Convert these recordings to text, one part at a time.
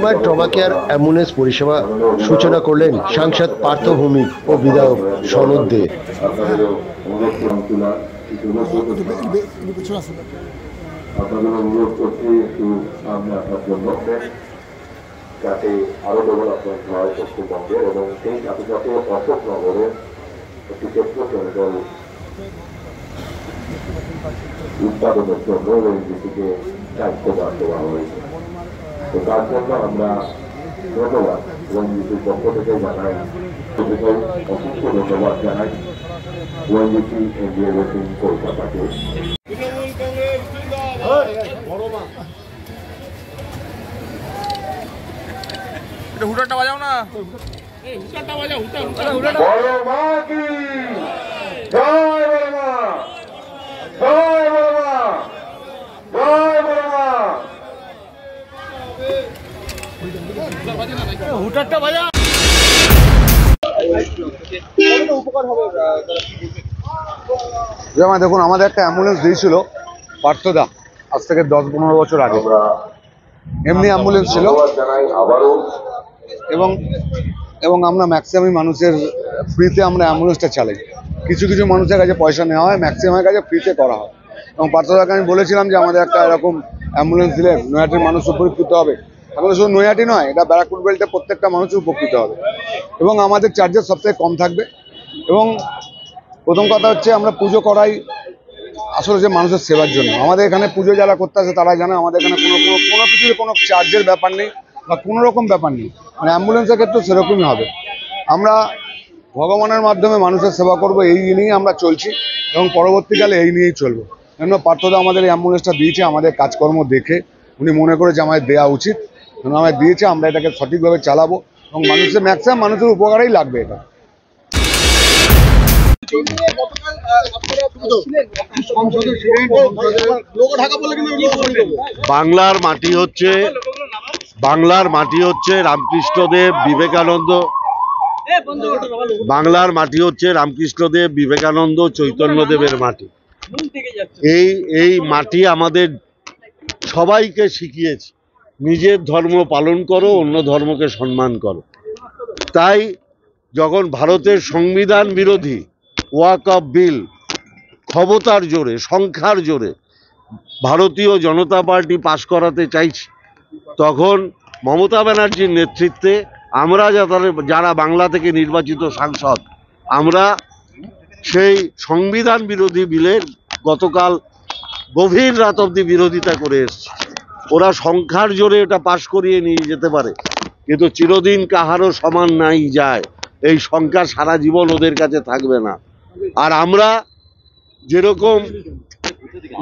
বড়মার trauma care ambulance পরিষেবা সূচনা করলেন সাংসদ পার্থ ভৌমিক ও বিধায়ক সনদ দে। যাতে আরো ডেভেলপমেন্ট হয় পশ্চিমবঙ্গের, এবং সেই সাথে সাথে অশোকনগরের একটি পেট্রোকেমিক্যাল উৎপাদনের জন্য ওএনজিসিকে দায়িত্বভার দেওয়া হয়েছে। তো তার জন্য আমরা ধন্যবাদ ওএনজিসির পক্ষ থেকে জানাই, অসংখ্য ধন্যবাদ জানাই ওএনজিসি এনজিও রেটিং কলকাতাকে। হুটারটা বাজাও না, হুটারটা বাজাও, বড় মা কি জয়, বড় মা জয়, বড় মা জয়, বড় মা। হুটারটা বাজা। যেমন দেখুন, আমাদের একটা অ্যাম্বুলেন্স দিয়েছিল পার্থদা আজ থেকে 10-15 বছর আগে। এমনি অ্যাম্বুলেন্স ছিল, এবং আমরা ম্যাক্সিমাম মানুষের ফ্রিতে আমরা অ্যাম্বুলেন্সটা চালাই। কিছু কিছু মানুষের কাছে পয়সা নেওয়া হয়, ম্যাক্সিমামের কাছে ফ্রিতে করা হয়। এবং পার্থদাকে আমি বলেছিলাম যে আমাদের একটা এরকম অ্যাম্বুলেন্স দিলে নৈহাটির মানুষ উপকৃত হবে। এখন শুধু নৈহাটি নয়, এটা ব্যারাকপুর বেল্টে প্রত্যেকটা মানুষই উপকৃত হবে, এবং আমাদের চার্জেস সবথেকে কম থাকবে। এবং প্রথম কথা হচ্ছে, আমরা পুজো করাই আসলে যে মানুষের সেবার জন্য। আমাদের এখানে পুজো যারা করতে আসে তারা জানে আমাদের এখানে কোনো কিছুর কোনো চার্জের ব্যাপার নেই বা কোনো রকম ব্যাপার নেই। মানে অ্যাম্বুলেন্সের ক্ষেত্রে সেরকমই হবে। আমরা ভগবানের মাধ্যমে মানুষের সেবা করব, এই নিয়েই আমরা চলছি, এবং পরবর্তীকালে এই নিয়েই চলবো। কেন পার্থদা আমাদের এই অ্যাম্বুলেন্সটা দিয়েছে আমাদের কাজকর্ম দেখে, উনি মনে করেছে আমাদের দেওয়া উচিত, কেন আমাদের দিয়েছে, আমরা এটাকে সঠিকভাবে চালাবো, এবং মানুষের ম্যাক্সিমাম মানুষের উপকারেই লাগবে এটা। বাংলার মাটি হচ্ছে রামকৃষ্ণদেব বিবেকানন্দ, বাংলার মাটি হচ্ছে রামকৃষ্ণদেব বিবেকানন্দ চৈতন্যদেবের মাটি। এই মাটি আমাদের সবাইকে শিখিয়েছে নিজের ধর্ম পালন করো, অন্য ধর্মকে সম্মান করো। তাই যখন ভারতের সংবিধান বিরোধী ওয়াকফ বিল ক্ষমতার জোরে, সংখ্যার জোরে ভারতীয় জনতা পার্টি পাশ করাতে চাইছে, তখন মমতা ব্যানার্জির নেতৃত্বে আমরা যারা বাংলা থেকে নির্বাচিত সাংসদ, আমরা সেই সংবিধান বিরোধী বিলের গতকাল গভীর রাত অবধি বিরোধিতা করে এসছে। ওরা সংখ্যার জোরে এটা পাশ করিয়ে নিয়ে যেতে পারে, কিন্তু চিরদিন কাহারও সমান নাই যায়, এই সংখ্যা সারা জীবন ওদের কাছে থাকবে না। আর আমরা যেরকম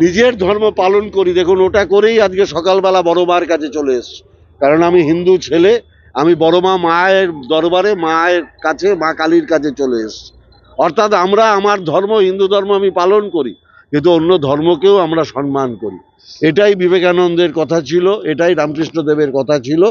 নিজের ধর্ম পালন করি, দেখুন ওটা করেই আজকে সকালবেলা বড় মার কাছে চলে এসছি, কারণ আমি হিন্দু ছেলে, আমি বড় মা মায়ের দরবারে, মায়ের কাছে, মা কালীর কাছে চলে এসছি। অর্থাৎ আমরা আমার ধর্ম, হিন্দু ধর্ম আমি পালন করি, কিন্তু অন্য ধর্মকেও আমরা সম্মান করি। এটাই বিবেকানন্দের কথা ছিল, এটাই রামকৃষ্ণদেবের কথা ছিল।